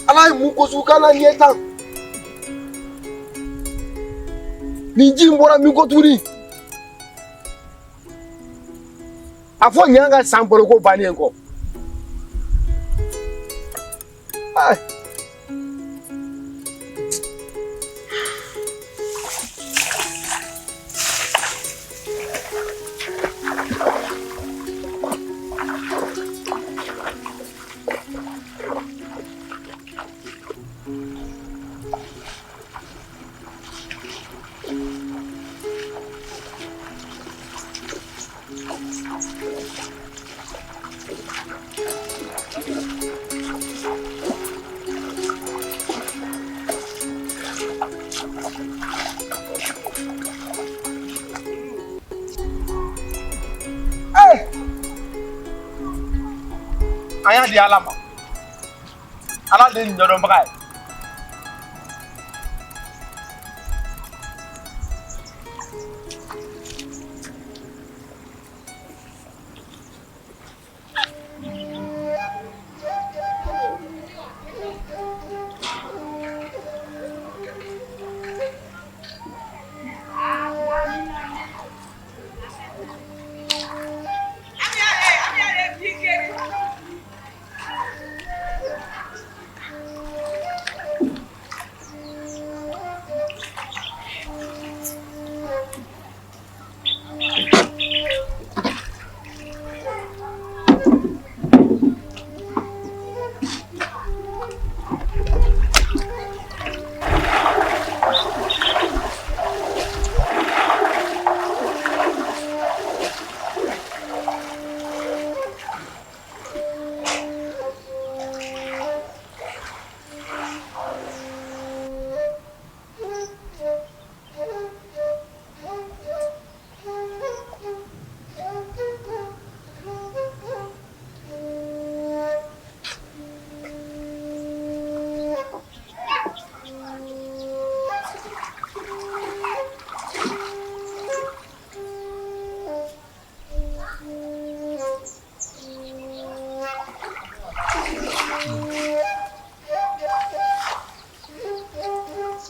Ala mukosukala nieta. Niji mbora mikoturi. Afo nyanga sampolo ko bani enko. Ai. Aya di alam. Ala de ndodo mbakay.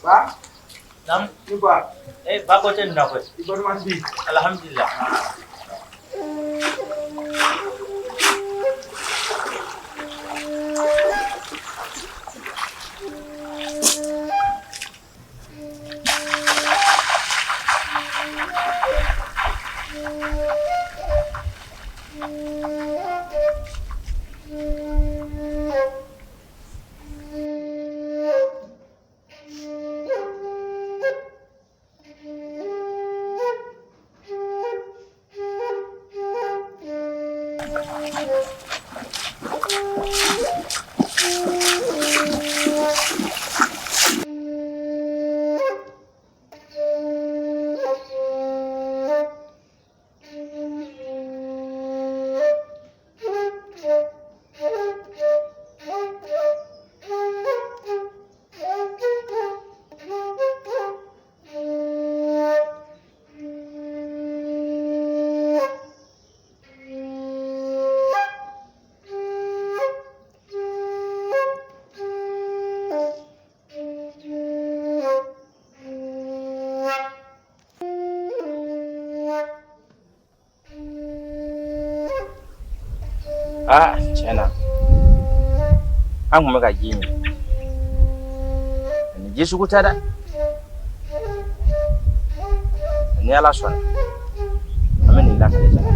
Ba? Nam? Iba. Ba ko chen na ko. Iba masih. Alhamdulillah. Chena. An kuma gaji ne. Ni je su kuta da. Ni ala sona. Amen ila kale jana.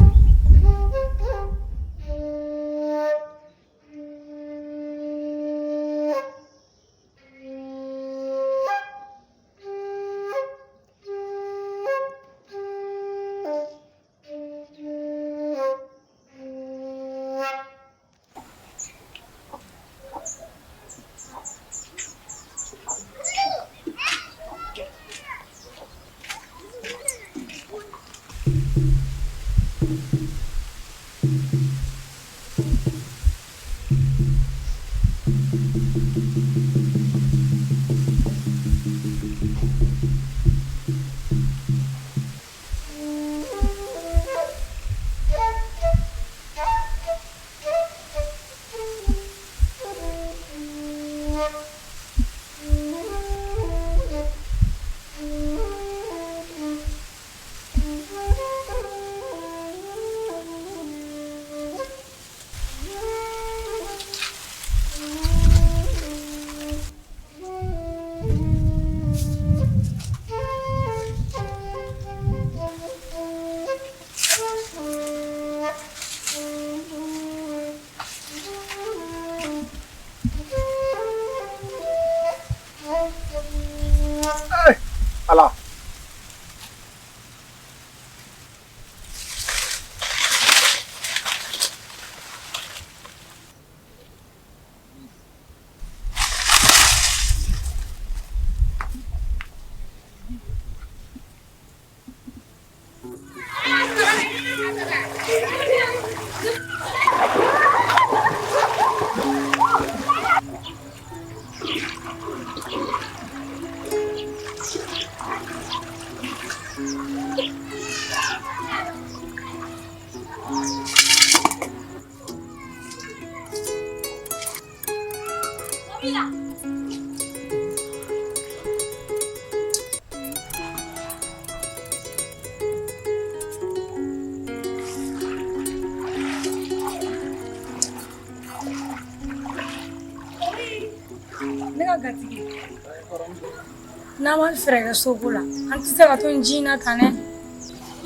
n'a ma fɛrɛ kɛ soko la an tɛ se ka to ji in na tan dɛ.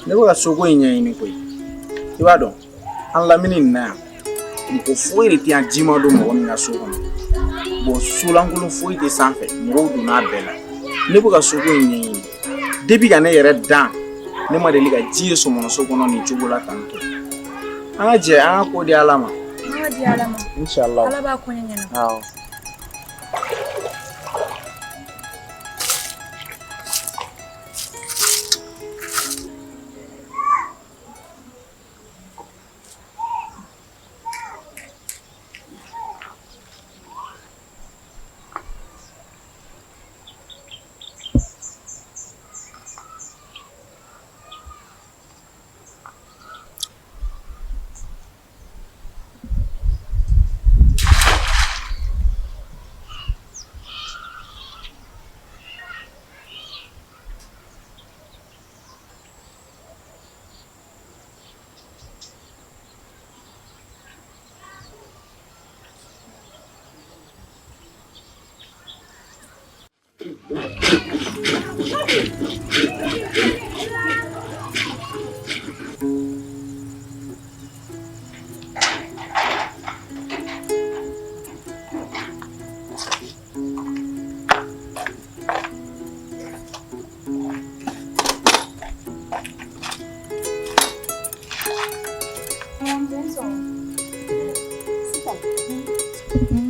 Ne bɛ ka soko in ɲɛɲini koyi. I b'a dɔn an lamini nin na yan mɔgɔ foyi de tɛ yan ji ma don mɔgɔ min ka so kɔnɔ. Bon solankolon foyi tɛ sanfɛ mɔgɔw donn'a bɛɛ la. Ne bɛ ka soko in ɲɛɲini depuis ka ne yɛrɛ dan ne ma deli ka ji ye sɔmɔnɔ so kɔnɔ nin cogo la tan tɔ. An ka jɛ an ka ko di Ala ma. An ka di Ala ma. Inshallah. Ala b'a ko ɲɛnabɔ. Awɔ.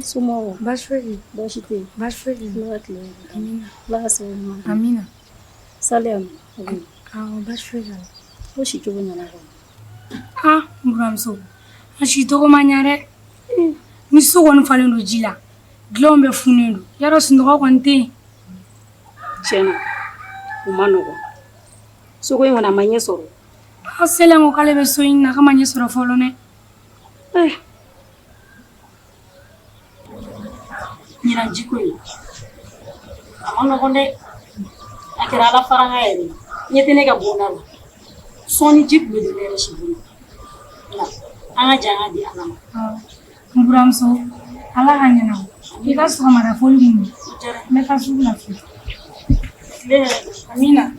Sumo Bashiri. Bashite Bashiri. Lotle Amina. Lasa Amina. Salem Bashiri. Oshi chubunya na Muramso. Ashi togo manyare. Ni so won falen do jila. Glombe funendo. Yaro sindogo kwante. Chena umanogo Soko yin wana manye soro Selengo kale be so yin na ka manye soro folo ne. Nyina jiko yi amano konde akira ala faranga yeri nyete ne ga bonala soni jibu de lere shibu na anga janga di alama Muramso ala hanyana. Ika so mara foli ni. Me ka su na fi. Le Amina.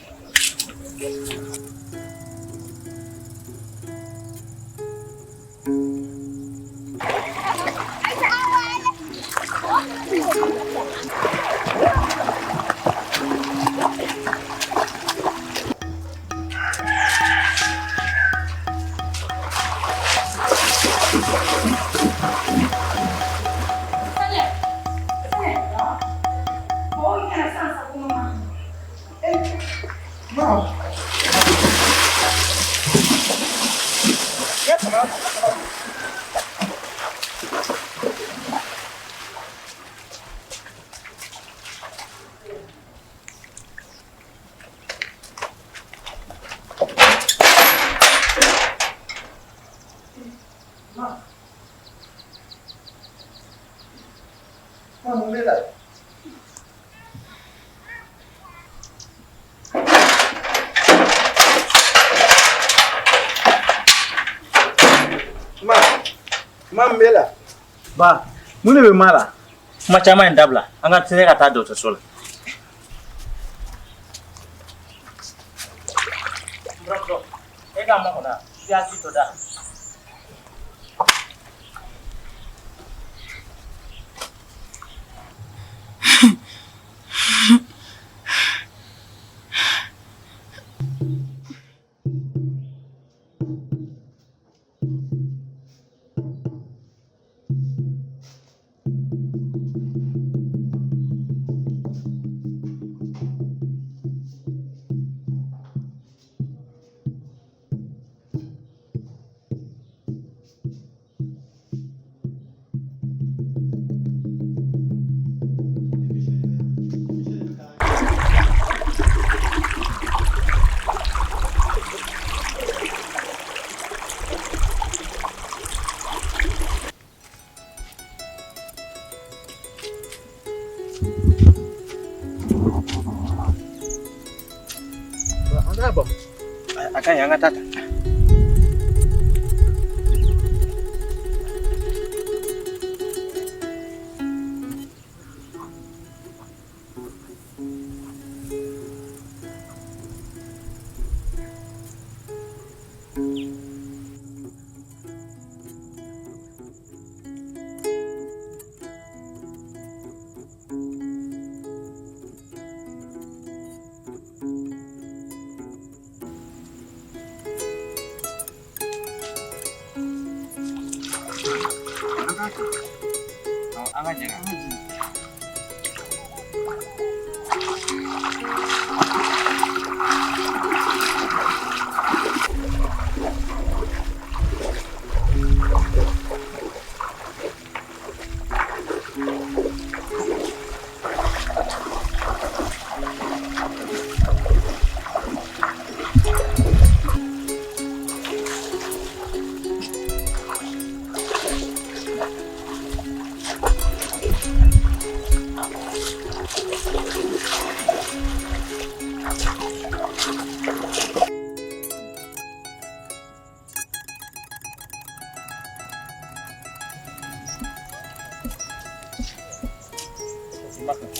Mambela. Ba, mun be mala. Kuma caman in dabla. An ka tine ka taa dɔgɔtɔrɔso la. E ka makɔnɔ i y'a ci to da. Akan yang tata. An ka jɛn.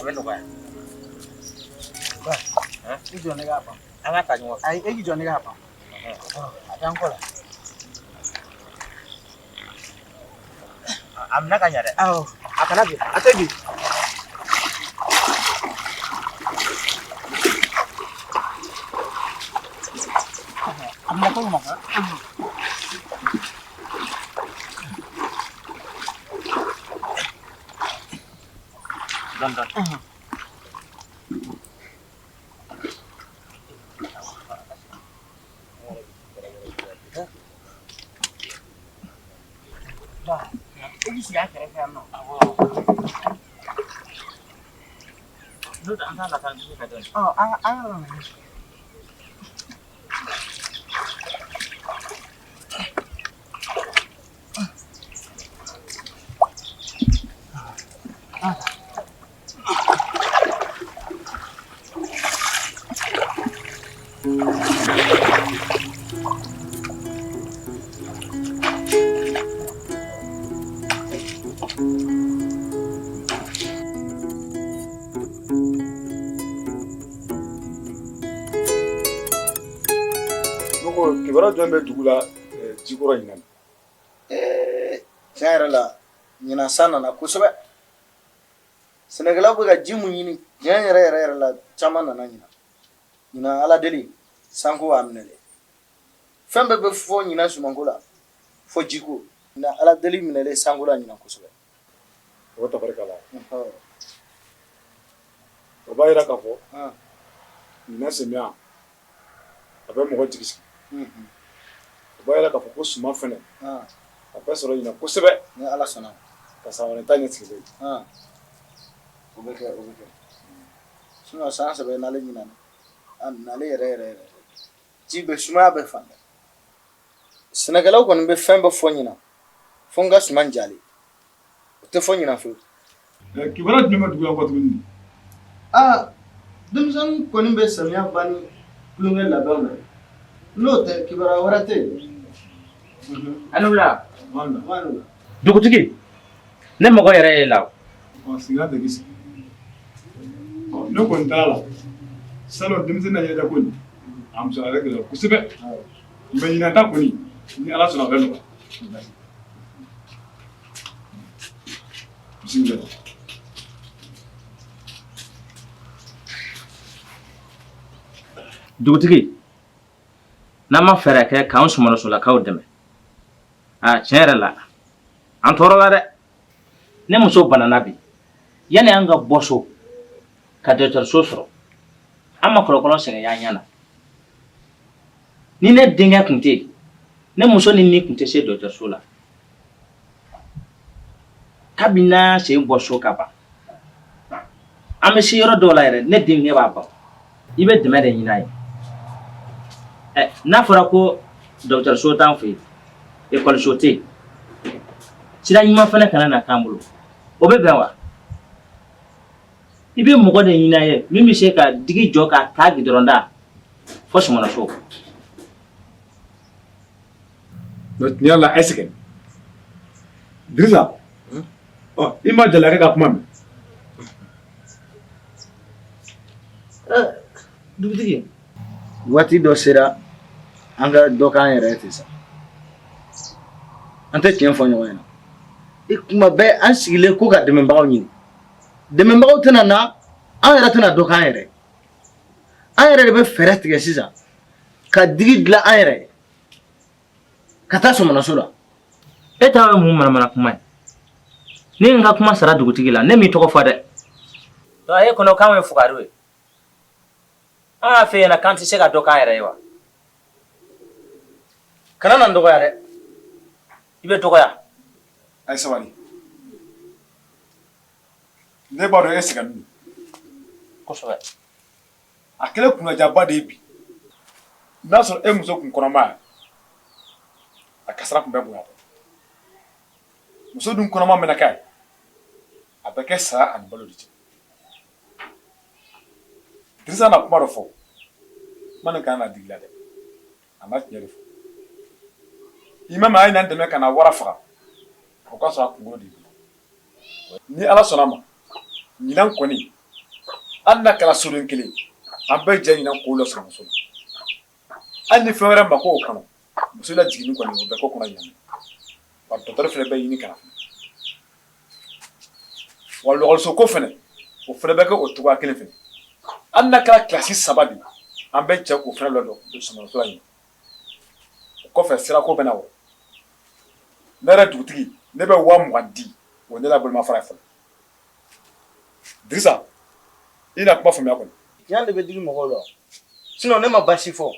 Amen lo kan. Ijo ne ga apa? An ka ta ɲɔgɔn fɛ. Ai ijo ne ga apa? Adan ko la. A minɛ ka ɲɛ dɛ. Awɔ, a kana bi. A tɛ bi. A minɛ ko ɲuman kan. Dɔɔnin. E ji sigi a kɛrɛfɛ yan nɔ. N'o tɛ an t'a lataa dugu fɛ dɔɔnin. An ka yɔrɔ ninnu. Kibaruya jɔn bɛ dugu la jikɔrɔ ɲina na? Tiɲɛ yɛrɛ la ɲinan san nana kosɛbɛ. Sɛnɛkɛlaw bɛ ka ji mun ɲini tiɲɛ yɛrɛ la caman nana ɲina. Ɲinan ala deli sanko b'a minɛ dɛ. Fɛn bɛɛ bɛ fɔ ɲinan sumanko la fɔ jiko. Ɲinan ala deli minɛlen sanko la ɲinan kosɛbɛ. O tabarikala. O b'a yira k'a fɔ ɲinan samiya a bɛ mɔgɔ jigi sigi. O b'a yira k'a fɔ ko suman fɛnɛ a bɛ sɔrɔ ɲinan kosɛbɛ. Ni ala sɔnna. Ka san wɛrɛ ta ɲɛ sigilen. O bɛ kɛ. Sinon san sɛbɛ n'ale ɲinan n'ale yɛrɛ ji bɛ sumaya bɛ fan bɛɛ. Sɛnɛkɛlaw kɔni bɛ fɛn bɛɛ fɔ ɲinan fo n ka suman jalen. O tɛ fɔ ɲinan fewu. Kibaruya jumɛn bɛ dugu la fɔ tuguni? Denmisɛnnin kɔni bɛ samiya ban ni kulonkɛ labɛnw na. N'o tɛ kibaruya wɛrɛ tɛ yen. Alula. Dugutigi. Ne mɔgɔ yɛrɛ ye la. Sigira tɛ kisi. Ne kɔni t'a la. Salon denmisɛnnin na yɛrɛ ko nin a muso yɛrɛ gɛlɛya kosɛbɛ. Mais ɲinan ta kɔni ni ala sɔnna a bɛ nɔgɔya. Bisimila. Dugutigi. N'an ma fɛɛrɛ kɛ k'an sumansolakaw dɛmɛ. Tiɲɛ yɛrɛ la an tɔɔrɔ la dɛ. Ne muso banana bi. Yani an ka bɔ so ka dɔgɔtɔrɔso sɔrɔ an ma kɔlɔkɔlɔ sɛgɛn y'an ɲana. Ni ne denkɛ kun tɛ yen ne muso ni kun tɛ se dɔgɔtɔrɔso la. Kabini sen bɔ so ka ban an bɛ se yɔrɔ dɔw la yɛrɛ ne denkɛ b'a ban. I bɛ dɛmɛ de ɲini a ye. N'a fɔra ko dɔgɔtɔrɔso t'an fɛ yen ekɔliso tɛ yen sira ɲuman fana kana na k'an bolo o bɛ bɛn wa? I bɛ mɔgɔ de ɲini a ye min bɛ se ka digi jɔ ka taa gidɔrɔn da fɔ sumanaso. Tiɲɛ la est-ce que Dirisa i ma Jalakɛ ka kuma mɛn? Dugutigi waati dɔ sera an ka dɔ k'an yɛrɛ ten sa. An tɛ tiɲɛ fɔ ɲɔgɔn ɲɛna. Kuma bɛɛ an sigilen ko ka dɛmɛbagaw ɲini. Dɛmɛbagaw tɛna na an yɛrɛ tɛna dɔ k'an yɛrɛ. An yɛrɛ de bɛ fɛɛrɛ tigɛ sisan ka digi dilan an yɛrɛ ka taa sɔmɔnaso la. E ta ye mun manamana kuma ye? ne nga kuma sara dugutigi la ne mi tɔgɔ fɔ dɛ to aye kono kan we fugari we a fe na kan ti se ka dɔ kan yɛrɛ ye wa kana nan dɔgɔya dɛ i bɛ dɔgɔya ay sabali ne b'a dɔn e sɛgɛn don kosɛbɛ a kɛlen kunnajaba de ye bi n'a sɔrɔ e muso kun kɔnɔma a kasara kun bɛ bonya muso dun kɔnɔma mɛna kɛ a bɛ kɛ saya ani balo de cɛ Dirisa na kuma dɔ fɔ man kan na digi la dɛ a ma tiɲɛ de fɔ imam a ye nan dɛmɛ ka na wara faga o ka sɔrɔ a kunkolo de bi ni ala sɔnna ma ɲinan kɔni hali n'a kɛra soden kelen an bɛɛ jɛ ɲinan k'o la sɔrɔ muso la hali ni fɛn wɛrɛ ma k'o kɔnɔ muso la jiginni kɔni o bɛɛ ko kɔnɔ ɲamin wa dɔgɔtɔrɔ fɛnɛ bɛ ɲini kana wa lɔgɔliso ko fɛnɛ o fɛnɛ bɛ kɛ o cogoya kelen fɛnɛ hali n'a kɛra kilasi 3 de an bɛɛ jɛ k'o fɛnɛ lɔdɔ sɔmɔso la ɲini o kɔfɛ sirako bɛ na wɔ ne yɛrɛ dugutigi ne bɛ 20 di o ne la bolomafara ye fɔlɔ Dirisa i na kuma faamuya kɔni Tiɲɛ de bɛ digi mɔgɔw la sinon ne ma basi fɔ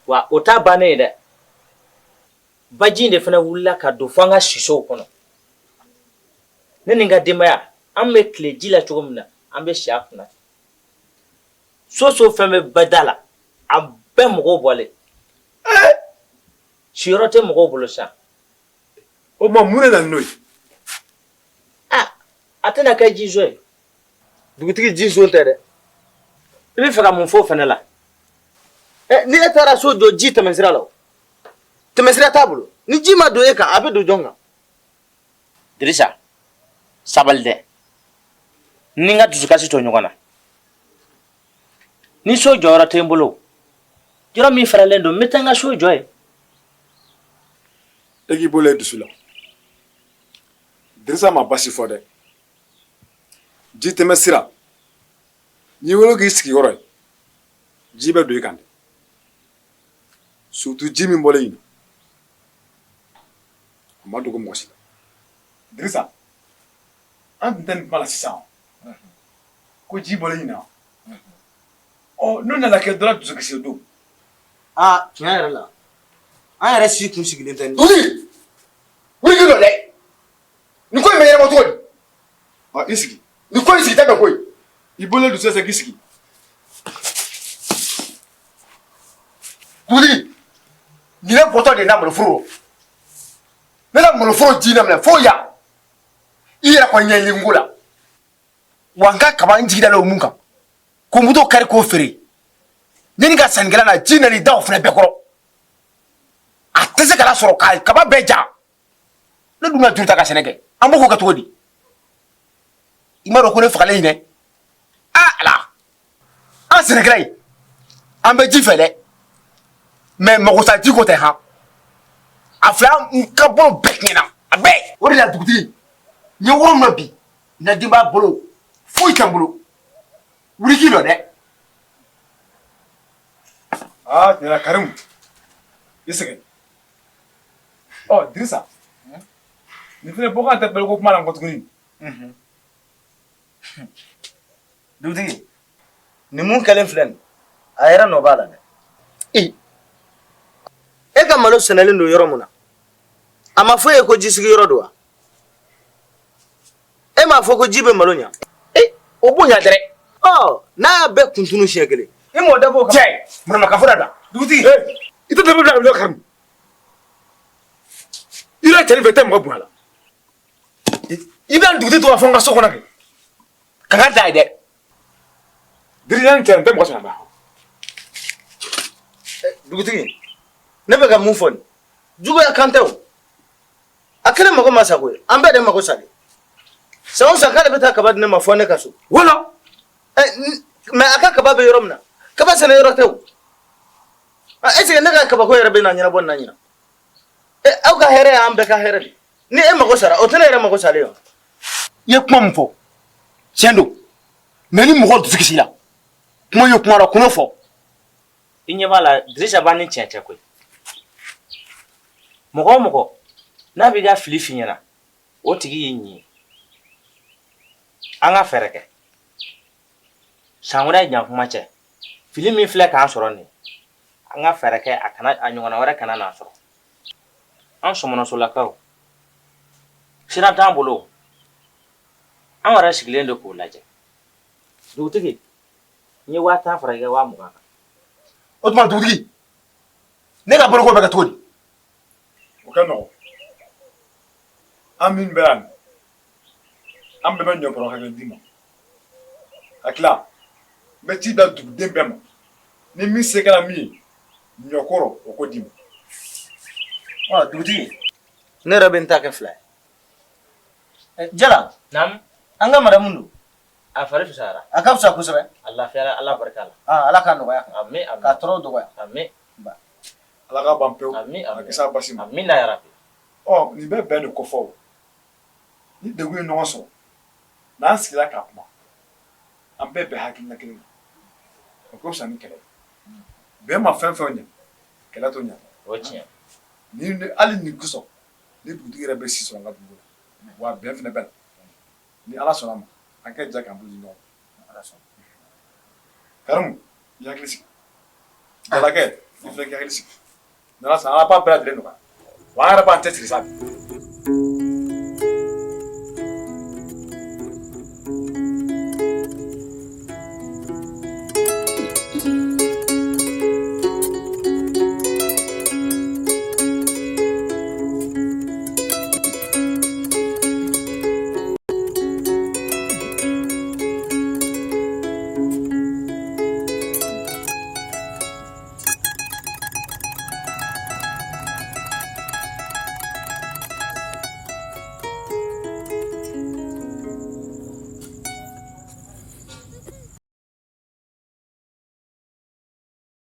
wa o ta bannen ye dɛ baji in de fana wulila ka don fo an ka sisow kɔnɔ ne ni n ka denbaya an bɛ tile ji la cogo min na an bɛ si a kunna so fɛn bɛ bada la a bɛɛ mɔgɔw bɔlen siyɔrɔ tɛ mɔgɔw bolo sa o ma mun de na n'o ye a tɛna kɛ jiso ye dugutigi ji zon tɛ dɛ i bɛ fɛ ka mun fɔ o fana la ni e taara so jɔ ji tɛmɛsira la o tɛmɛsira t'a bolo ni ji ma don e kan a bɛ don jɔn kan Dirisa sabali dɛ ni n ka dusukasi to ɲɔgɔn na ni so jɔyɔrɔ tɛ n bolo yɔrɔ min faralen don n bɛ taa n ka so jɔ ye e k'i bolo ye dusu la Dirisa ma basi fɔ dɛ ji tɛmɛ sira n'i wolo k'i sigi yɔrɔ ye ji bɛ don i kan dɛ surtout ji min bɔlen ɲina a ma dogo mɔgɔ si la Dirisa an tun tɛ nin kuma la sisan ko ji bɔlen ɲina n'o nana kɛ dɔ la dusukasi o don tiɲɛ yɛrɛ la an yɛrɛ si kun sigilen tɛ Dugutigi wuli k'i jɔ dɛ nin ko in bɛ ɲɛnabɔ cogo di i sigi nin ko in sigi tɛ bɛn ko ye i bolo dusu se k'i sigi dugutigi nin ye bɔtɔ de ye na maloforo ne ka maloforo ji daminɛ fo yan i yɛrɛ kɔni ɲɛɲini ko la wa n ka kaba n jigida la o mun kan ko moto kari k'o feere ne ni ka sannikɛla na ji nana i da o fana bɛɛ kɔrɔ a tɛ se ka la sɔrɔ ka kaba bɛɛ ja ne dun ka juru ta ka sɛnɛ kɛ an b'o kɛ cogo di i m'a dɔn ko ne fagalen dɛ ala an sɛnɛkɛla ye an bɛ ji fɛ dɛ mais mago sa ji ko tɛ han a fila n ka bolo bɛɛ tiɲɛna a bɛɛ o de la dugutigi n ye woro min bi na denbaya bolo foyi tɛ n bolo wuli k'i jɔ dɛ tiɲɛna Karimu i sɛgɛn Dirisa nin fɛnɛ bɔkan tɛ bɛlɛ ko kuma la nkɔ tuguni dugutigi nin mun kɛlen filɛ nin a yɛrɛ nɔ b'a la dɛ e ka malo sɛnɛlen don yɔrɔ mun na a ma fɔ e ye ko jisigi yɔrɔ don wa e m'a fɔ ko ji bɛ malo ɲa o bonya dɛrɛ n'a y'a bɛɛ kuntunu siɲɛ kelen i m'o dabɔ o kan cɛ manamakafo da bila dugutigi i tɛ dabɔ bila a bila Karimu i yɛrɛ cɛnin fɛ i tɛ mɔgɔ bonya la i bɛ dugutigi to ka fɔ n ka so kɔnɔ kɛ ka n ka da ye dɛ Dirisa ni cɛ n tɛ mɔgɔ sɔrɔ dugutigi ne bɛ ka mun fɔ nin juguya kan tɛ o a kɛlen mago ma sago ye an bɛɛ de mago sa de san o san k'ale bɛ taa kaba di ne ma fɔ ne ka so wala mais a ka kaba bɛ yɔrɔ min na kaba sɛnɛ yɔrɔ tɛ o est ce que ne ka kabako yɛrɛ bɛ na ɲɛnabɔ nin na ɲina aw ka hɛrɛ y'an bɛɛ ka hɛrɛ de ni e mago sara o tɛ ne yɛrɛ mago salen wa i ye kuma min fɔ tiɲɛ don mais ni mɔgɔ dusu kisi la kuma ye kuma la kuma fɔ i ɲɛ b'a la Dirisa b'a ni tiɲɛ cɛ koyi mɔgɔ o mɔgɔ n'a b'i ka fili f'i ɲɛna o tigi y'i ɲi an ka fɛɛrɛ kɛ san wɛrɛ jan kuma cɛ fili min filɛ k'an sɔrɔ nin an ka fɛɛrɛ kɛ a ɲɔgɔnna wɛrɛ kana n'a sɔrɔ an sɔmɔnɔsolakaw sira t'an bolo an yɛrɛ sigilen don k'o lajɛ dugutigi n ye 10,000 fara i ka 20,000 kan o tuma dugutigi ne ka boloko bɛ kɛ cogo di o ka nɔgɔn an min bɛ yan an bɛɛ bɛ ɲɔkɔrɔ hakɛ d'i ma ka tila n bɛ ci bila duguden bɛɛ ma ni min se kɛra min ye ɲɔkɔrɔ o ko d'i ma dugutigi ne yɛrɛ bɛ n ta kɛ 2 ye jala naamu an ka madamu don a fari fisayara a ka fisa kosɛbɛ a lafiyara ala barika la ala k'a nɔgɔya amin amin k'a tɔɔrɔ dɔgɔya amin ala ka ban pewu amin a kisa basi ma amin ya rabbi nin bɛɛ bɛn de kɔfɛ o ni degun ye ɲɔgɔn sɔrɔ n'an sigila k'a kuma an bɛɛ bɛn hakilina kelen na o ka fisa ni kɛlɛ bɛn ma fɛn fɛn ɲɛ kɛlɛ t'o ɲɛ o tiɲɛ ni hali nin kosɔn ni dugutigi yɛrɛ bɛ si sɔrɔ an ka dugu la wa bɛn fɛnɛ bɛ na ni ala sɔnna ma an ka jɛ k'an bolo di ɲɔgɔn ma karimu i hakili sigi jalakɛ i filɛ k'i hakili sigi n'ala sɔnna ala b'a bɛɛ lajɛlen nɔgɔya wa an yɛrɛ b'an cɛsiri sa